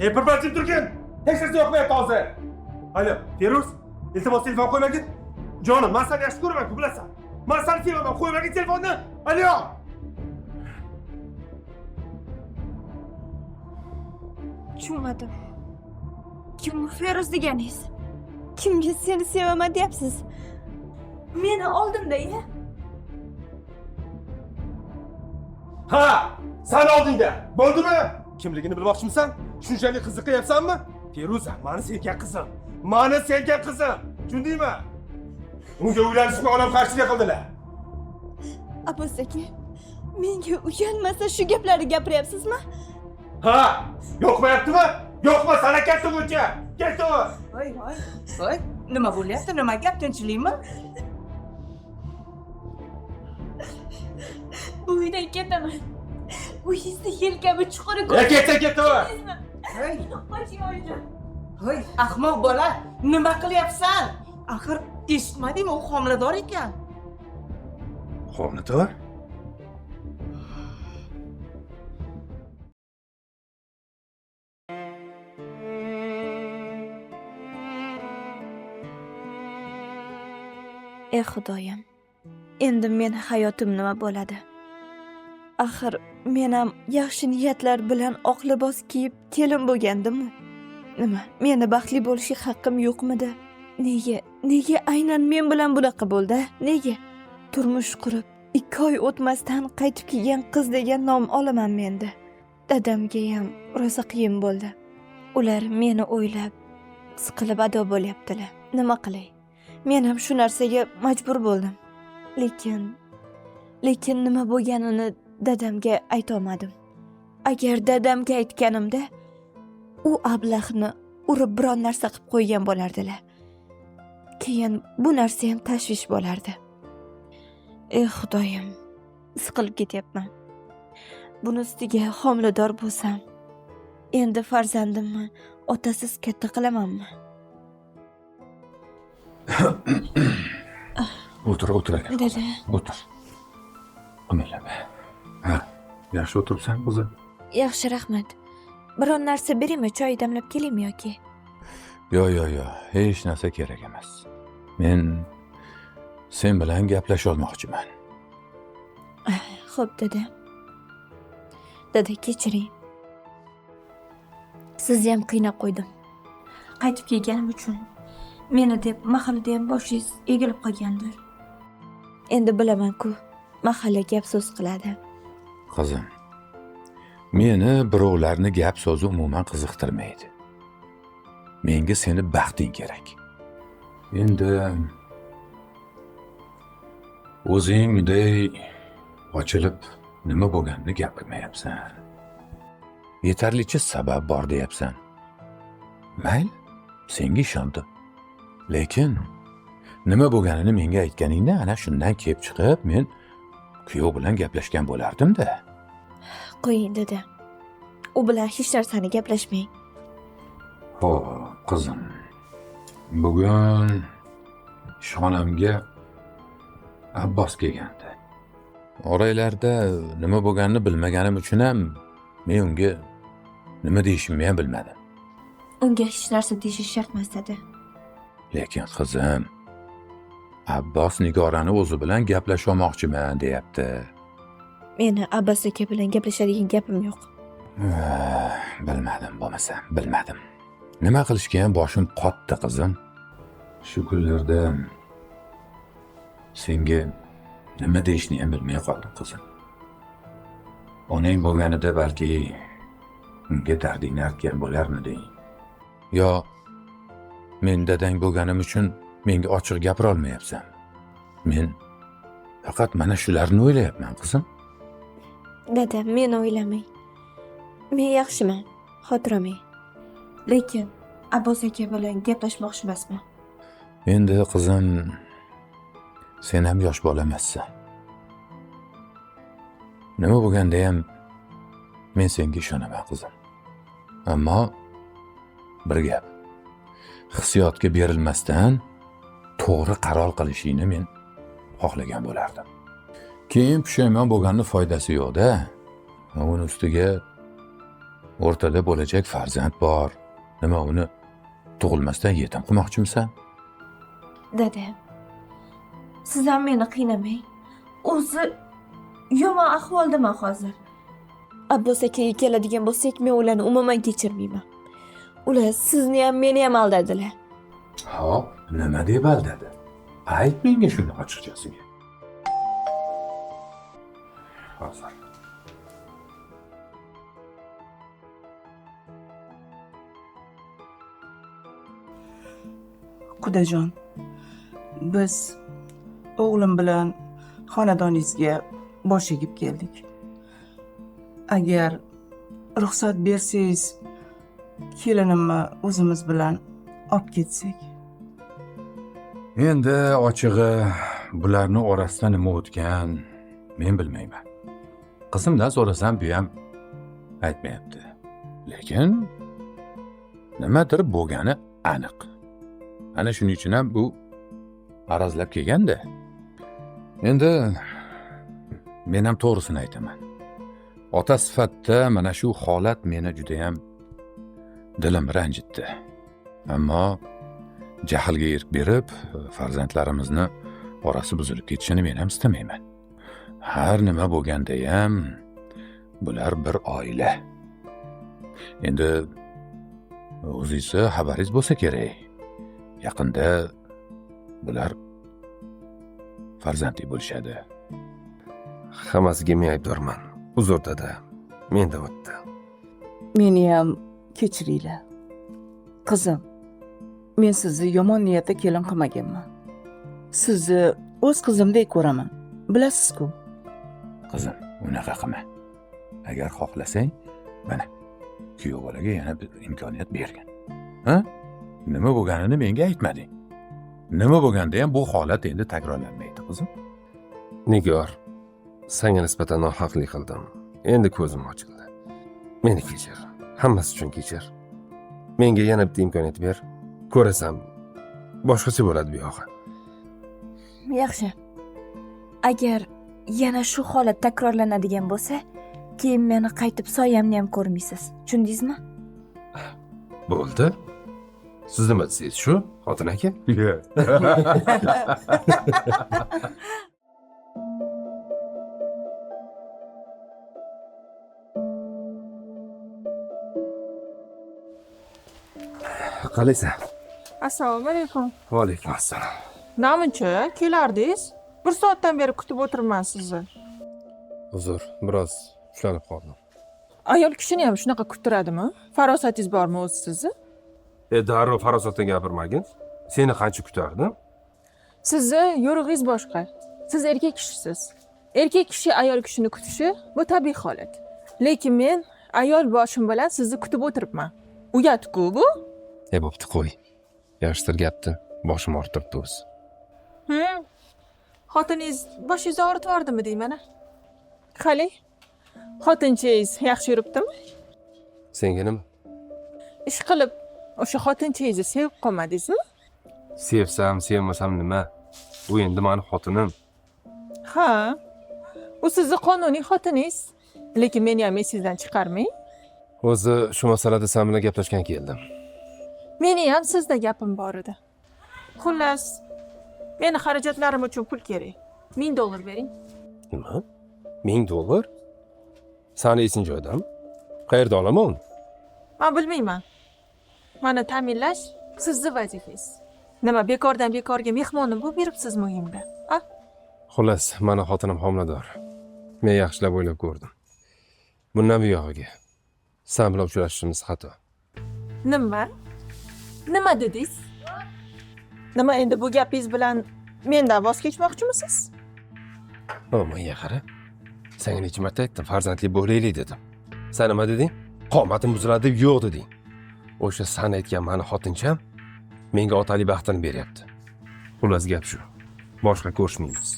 Birpaslik turgin. Hech narsa yoqmayapti hozir. Alo, Feruz, iltimos telefon qo'ymagin. Jonim, men seni yaxshi ko'raman-ku, bilasan. Men seni sevaman, qo'ymagin telefonni. Alo. Tushunmadim. Kim bu Feruz deganingiz? Kimga seni sevaman deyapsiz? Meni oldimda-ya. Ha, sen oldingda. Bo'ldimi? Kimligini bilmoqchimisan? Shunchalik qiziqayapsanmi? Feruza, meni sevgan qizim. Meni sevgan qizim. Tushundingmi? Unga uylanishga onam qarshilik qildilar. Abbos aka, menga uyalmasa shu gaplarni gapiryapsizmi? Ha, yoqmayaptimi? Yoqma, sana ketdi-o'cha. Ketdi. Voy, nima bo'lyapti? Nima gap, tinchlikmi? Bu uydan ketaman. Uyingizda yelkami chuquri Ketdi. Voy, voy, ahmoq bola, nima qilyapsan? Axir eshitmadingmi, u homilador ekan. Homilador? Ey Xudoyim, endi meni hayotim nima bo'ladi? Axir men ham yaxshi niyatlar bilan oq libos kiyib kelin bo'lgandim-ku. Nima, meni baxtli bo'lishga haqqim yo'qmidi? Nega aynan men bilan bunaqa bo'ldi? Nega? Turmush qurib 2 oy o'tmasdan qaytib kelgan qiz degan nom olaman menda. Dadamga ham rosa qiyin bo'ldi. Ular meni o'ylab siqilib ado bo'lyaptilar. Nima qilay? Men ham shu narsaga majbur bo'ldim. Lekin nima bo'lganini dadamga ayta olmadim. Agar dadamga aytganimda, u ablahni urib biron narsa qilib qo'ygan bo'lardilar. Keyin bu narsa ham tashvish bo'lardi. Ey Xudoyim, siqilib ketyapman. Buni ustiga homilador bo'lsam, endi farzandimni otasiz katta qilamanmi? O'tir aka. Dada. O'tir. Qimirlama. Ha, yaxshi o'tiribsan, qizim? Yaxshi, rahmat. Biron narsa beraymi, choy damlab kelaymi yoki? Yo'q, hech narsa kerak emas. Men sen bilan gaplasha olmoqchiman. Xo'p, dada. Dada, kechiring. Sizni ham qiynab qo'ydim. Qaytib kelganim uchun meni deb mahallada ham boshingiz egilib qolgandir. Endi bilaman-ku, mahalla gap so'z qiladi. Qizim, meni birovlarni gap so'zi umuman qiziqtirmaydi. Menga seni baxting kerak. Endi o'zing bunday ochilib nima bo'lganini gapirmayapsan. Yetarlicha sabab bor deyapsan. Mayli, senga ishondim. Lekin nima bo'lganini menga aytganingda, ana shundan kelib chiqib, men kuyov bilan gaplashgan bo'lardim-da. Qo'ying, dada. U bilan hech narsani gaplashmang. Xo'p, qizim. Bugun ishxonamga Abbos kelgandi. Oranglarda nima bo'lganini bilmaganim uchun ham men unga nima deyishimni ham bilmadim. Unga hech narsa deyish shart emas, dada. Lekin qizim, Abbos Nigorani o'zi bilan gaplashmoqchiman deyapti. Meni Abbos aka bilan gaplashadigan gapim yo'q. Bilmadim. Nima qilishga ham boshim qotdi, qizim. Shu kunlarda senga nima deyishni ham bilmay qoldim, qizim. Onang bo'lganida balki unga dardingni aytgan bo'larmiding? Yo men dadang bo'lganim uchun menga ochiq gapira olmayapsan. Men faqat mana shularni o'ylayapman, qizim. Dada, meni o'ylamang. Men yaxshiman, xotiramang. Lekin Abbos aka bilan gaplashmoqchi emasman. Endi qizim, sen ham yosh bola emassan. Nima bo'lganda ham men senga ishonaman, qizim. Ammo bir gap. Hissiyotga berilmasdan to'g'ri qaror qilishingni men xohlagan bo'lardim. Keyin pushaymon bo'lganning foydasi yo'q-da. Uning ustiga O'rtada bo'lajak farzand bor. Nima uni tug'ilmasdan yetim qilmoqchimisan? Dada, siz ham meni qiynamang. O'zi yomon ahvoldaman hozir. Abbos akaga keladigan bo'lsak, men ularni umuman kechirmayman. Ular sizni ham meni ham aldadilar. Hop, nima deb aldadi? Ayt menga shuni ochiqchasiga. Hozir. Qudajon, biz o'g'lim bilan xonadoningizga bosh egib keldik. Agar ruxsat bersangiz, kelinimni o'zimiz bilan olib ketsak. Endi ochig'i bularning orasida nima o'tgan men bilmayman. Qizimdan so'rasam bu ham aytmayapti. Lekin nimadir bo'lgani aniq. Ana shuning uchun ham bu arazlab kelganda. Endi men ham to'g'risini aytaman. Ota sifatida mana shu holat meni juda ham dilim ranjitdi. Ammo jahlga erk berib, farzandlarimizni orasi buzilib ketishini men ham istamayman. Har nima bo'lganda ham bular bir oila. Endi o'zingizni xabaringiz bo'lsa kerak. Yaqinda bular farzandli bo'lishadi. Hammasiga men aybdorman. Uzr dada. Menda o'tdi. Meni ham kechiringlar. Qizim, men sizni yomon niyatda kelin qilmaganman. Sizni o'z qizimdek ko'raman. Bilasiz-ku. Qizim, unaqa qilma. Agar xohlasang, mana kuyov bolaga yana bir imkoniyat bergin. Ha? Nima bo'lganini menga aytmading. Nima bo'lganda ham bu holat endi takrorlanmaydi, qizim. Nigor, senga nisbatan nohaqlik qildim. Endi ko'zim ochildi. Meni kechir. Hammasi uchun kechir. Menga yana bitta imkoniyat ber. Ko'rasam, boshqacha bo'ladi bu yog'i. Yaxshi. Agar yana shu holat takrorlanadigan bo'lsa, keyin meni qaytib soyamni ham ko'rmaysiz. Tushundingizmi? Bo'ldi. Siz nima desangiz shu, xotin aka? Qalaysan? Assalomu alaykum. Va alaykum assalom. Namuncha kelardingiz? Bir soatdan beri kutib o'tiribman sizni. Uzr, biroz ushlanib qoldim. Ayol kishini ham shunaqa kuttiradimi? Farosatingiz bormi o'zi sizni? Darrov farosatdan gapirmagin. Seni qancha kutardim? Sizni yo'rig'ingiz boshqa. Siz erkak kishisiz. Erkak kishi ayol kishini kutishi bu tabiiy holat. Lekin men ayol boshim bilan sizni kutib o'tiribman. Uyat-ku bu? Bo'pti, qo'y. Yaxshidir gapni. Boshim ortiribdi o'zi. Xotiningiz boshingizni og'ritibdimi deyman-a? Qani? Xotinchangiz yaxshi yuribdimi? Senga nima? Ish qilib o'sha xotinchangizni sevib qolmadingizmi? Sevsam, sevmasam nima? U endi meni xotinim. Ha. U sizni qonuniy xotiningiz. Lekin meni ham esingizdan chiqarmang. O'zi shu masalada sen bilan gaplashgan keldim. Meni ham sizda gapim bor edi. Xullas, meni xarajatlarim uchun pul kerak. $1000 bering. Nima? $1000? Sani esing joyidami? Qayerda olaman uni? Men bilmayman. Mani ta'minlash sizning vazifangiz. Nima bekordan bekorga mehmonim bo'lib yuribsizmi uyimda? A? Xullas, meni xotinim homilador. Men yaxshilab o'ylab ko'rdim. Bundan buyog'iga sen bilan uchrashishimiz xato. Nima? Nima dedingiz? Nima endi bu gapingiz bilan mendan voz kechmoqchimisiz? Menga qara. Senga necha marta aytdim, farzandli bo'laylik dedim. Sen nima deding? Qomatim buziladi deb yo'q deding. O'sha sen aytgan meni xotincham menga otalik baxtini beryapti. Xullas gap shu. Boshqa ko'rishmaymiz.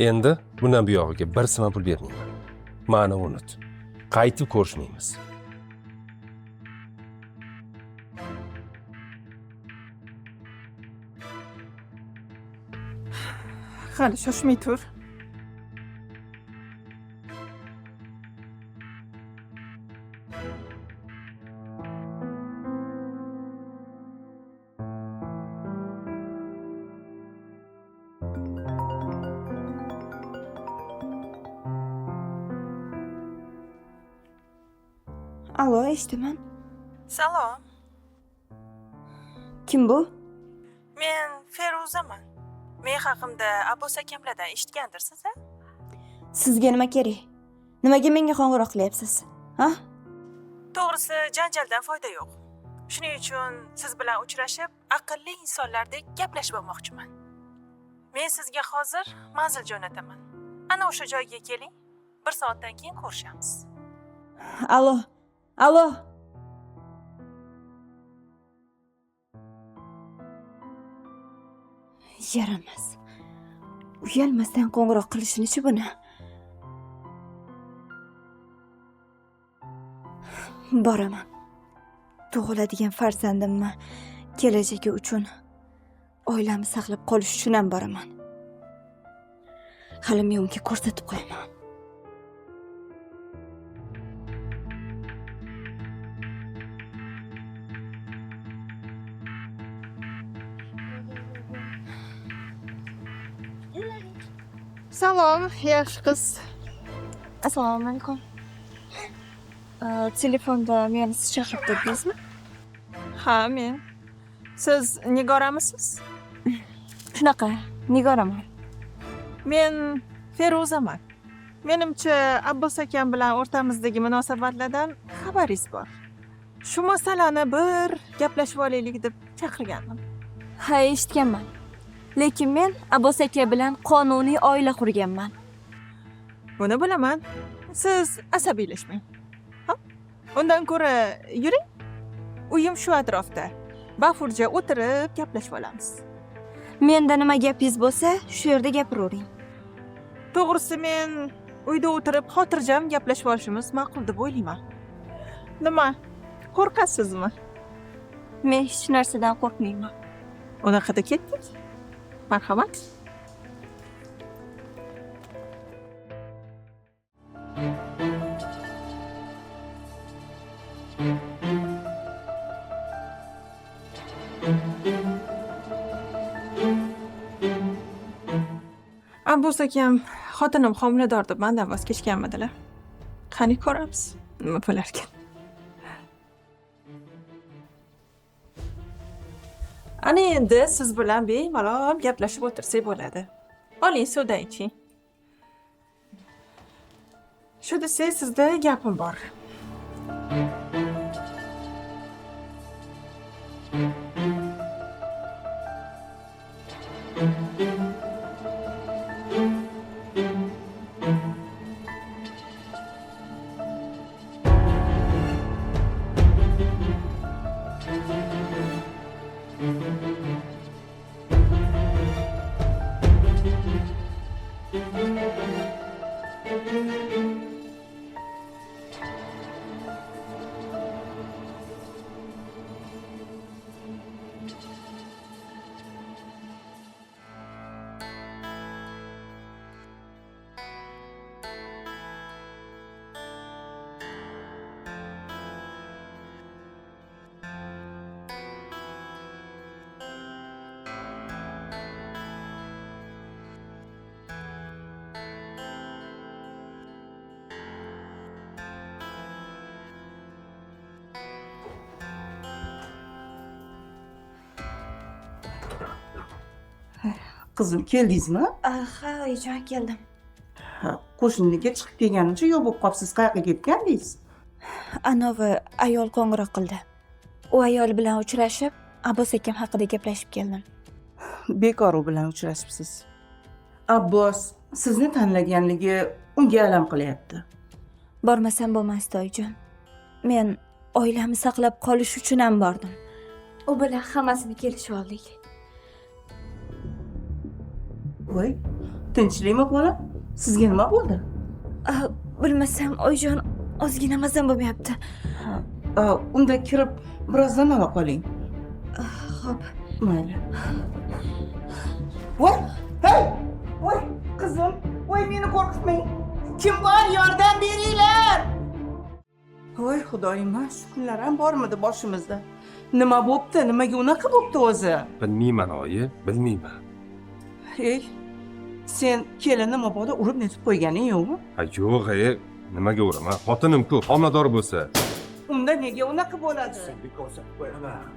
Endi bundan buyog'iga bir so'm pul bermayman. Mani unut. Qaytib ko'rishmaymiz. Qani, shoshmay tur. Alo, eshitaman. Salom. Kim bu? Men Feruzaman. Men haqimda Abbos akamlardan eshitgandirsiz, a? Sizga nima kerak? Nimaga menga qo'ng'iroq qilyapsiz? Ha? To'g'risi, janjaldan foyda yo'q. Shuning uchun siz bilan uchrashib, aqlli insonlardek gaplashib olmoqchiman. Men sizga hozir manzil jo'nataman. Ana o'sha joyga keling. 1 soatdan keyin ko'rishamiz. Alo. Alo. Yaramas. Uyalmasdan qo'ng'iroq qilishini-chi buni. Boraman. Tug'iladigan farzandimni kelajagi uchun oilamni saqlab qolish uchun ham boraman. Hali men unga ko'rsatib qo'yaman. Salom, yaxshi qiz. Assalomu alaykum. Telefonda meni siz chaqirib turdingizmi? Ha, men. Siz Nigoramisiz? Shunaqa, Nigoraman. Men Feruzaman. Menimcha, Abbos akam bilan o'rtamizdagi munosabatlardan xabaringiz bor. Shu masalani bir gaplashib olaylik deb chaqirgandim. Ha, eshitganman. Lekin men Abbos aka bilan qonuniy oila qurganman. Buni bilaman. Siz asabiylashmang. Ha? Undan ko'ra yuring. Uyim shu atrofda. Bafurja o'tirib gaplashib olamiz. Menda nima gapingiz bo'lsa, shu yerda gapiravering. To'g'risi, men uyda o'tirib xotirjam gaplashib olishimiz ma'qul deb o'ylayman. Nima? Qo'rqasizmi? Men hech narsadan qo'rqmayman. Unaqada ketdik. Marhamat. Abbos akam xotinim homilador deb mendan voz kechganmidilar. Qani ko'ramiz. Nima bo'larkan? Ana endi siz bilan bemalol gaplashib o'tirsak bo'ladi. Oling, suvdan iching. Shu desak, sizda gapim bor. Qizim, keldingizmi? Ha, oyijon, keldim. Qo'shniga chiqib kelganimcha yo'q bo'lib qolibsiz. Qayerga ketgandingiz? Anovi ayol qo'ng'iroq qildi. U ayol bilan uchrashib, Abbos akam haqida gaplashib keldim. Bekor u bilan uchrashibsiz. Abbos sizni tanlaganligi unga alam qilyapti. Bormasam bo'lmasdi, oyijon. Men oilamni saqlab qolish uchun ham bordim. U bilan hammasini kelishib oldik. Voy, tinchlikmi bola? Sizga nima bo'ldi? Bilmasam, oyijon, ozgina mazam bo'lmayapti. Unda kirib biroz dam ola qoling. Xo'p. Mayli. Voy, hey! Voy, qizim, voy meni qo'rqitmang. Kim bor, yordam beringlar. Voy xudoyim, shu kunlar ham bormidi boshimizda? Nima bo'pti? Nimaga unaqa bo'pti o'zi? Bilmayman, oyi, bilmayman. Ey, sen kelinni mabodo urib netib qo'yganing yo'qmi? Ha, yo'q, nimaga uraman? Xotinim-ku, homilador bo'lsa. unda nega unaqa bo'ladi? Senga ko'rsatib qo'yaman.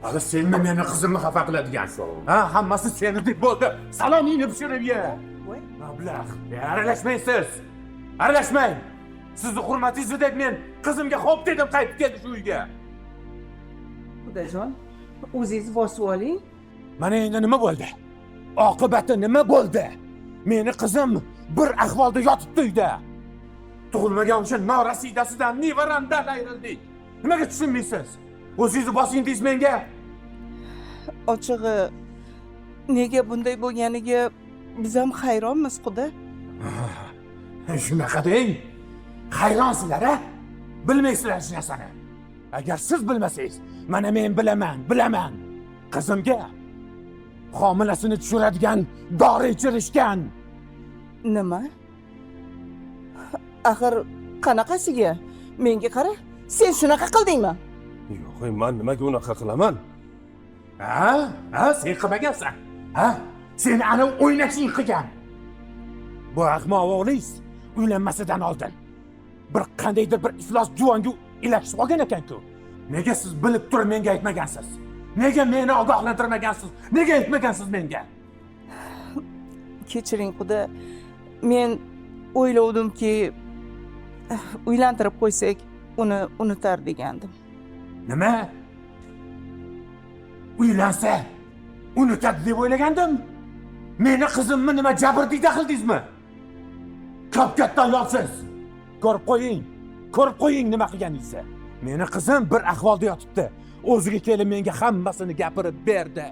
Hali senmi meni qizimni xafa qiladigansan? Ha, hammasi seni deb bo'ldi. Salomingni pishirib ye. Voy, Mablag'. Aralashmaysiz. Aralashmang. Sizni hurmatingizni deb men qizimga xo'p dedim qaytib keldi shu uyga. xudojon, o'zingiz bosib oling. Mana endi nima bo'ldi? Oqibati nima bo'ldi? Meni qizim bir ahvolda yotibdi uyda. Tug'ilmagan o'sha norasidasidan nevaramdan ayrildik. Nimaga tushunmaysiz? O'zingizni bosing deysiz menga. Ochig'i, nega bunday bo'lganiga biz ham hayronmiz, xudo. Shunaqa deng. Hayronsizlar, a? Bilmaysizlar hech narsani. Agar siz bilmasangiz, mana men bilaman. Qizimga homilasini tushiradigan dori ichirishgan. Nima? Axir qanaqasiga? Menga qara, sen shunaqa qildingmi? Yo'q, men nimaga unaqa qilaman? Ha, sen qilmagansan. Ha? Sen ana o'ynashing qilgan. Bu ahmoq o'g'lingiz uylanmasidan oldin bir qandaydir bir iflos juvonga ilashib olgan ekan-ku. Nega siz bilib turib menga aytmagansiz? Nega meni ogohlantirmagansiz? Nega aytmagansiz menga? Kechiring, xudo. Men o'ylovdimki, uylantirib qo'ysak, uni unutar degandim. Nima? Uylansa unutadi deb o'ylagandim. Meni qizimni nima jabrdiyda qildingizmi? Katta ayolsiz. Ko'rib qo'ying nima qilganingizni. Meni qizim bir ahvolda yotibdi. O'ziga kelib menga hammasini gapirib berdi.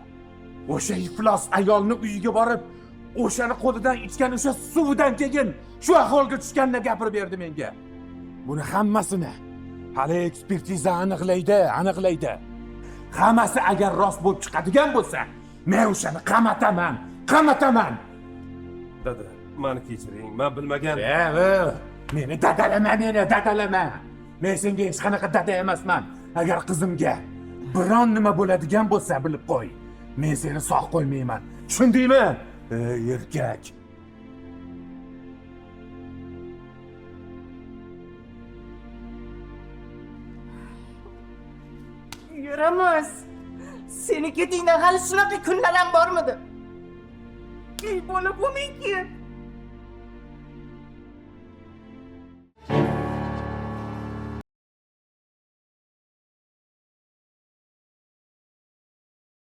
O'sha iflos ayolni uyiga borib, o'shani qo'lidan ichgan o'sha suvdan keyin shu ahvolga tushganini gapirib berdi menga. Buni hammasini hali ekspertiza aniqlaydi. Hammasi agar rost bo'lib chiqadigan bo'lsa, men o'shani qamataman. Dada, meni kechiring. Men bilmagan. Meni dadalama. Men senga hech qanaqa dada emasman. Agar qizimga biron nima bo'ladigan bo'lsa, bilib qo'y. Men seni sog' qo'ymayman. Tushundingmi? Erkak. Yuramiz. Seni ketingdan hali shunaqa kunlar ham bormidi? Ey bola, bo'lmayki.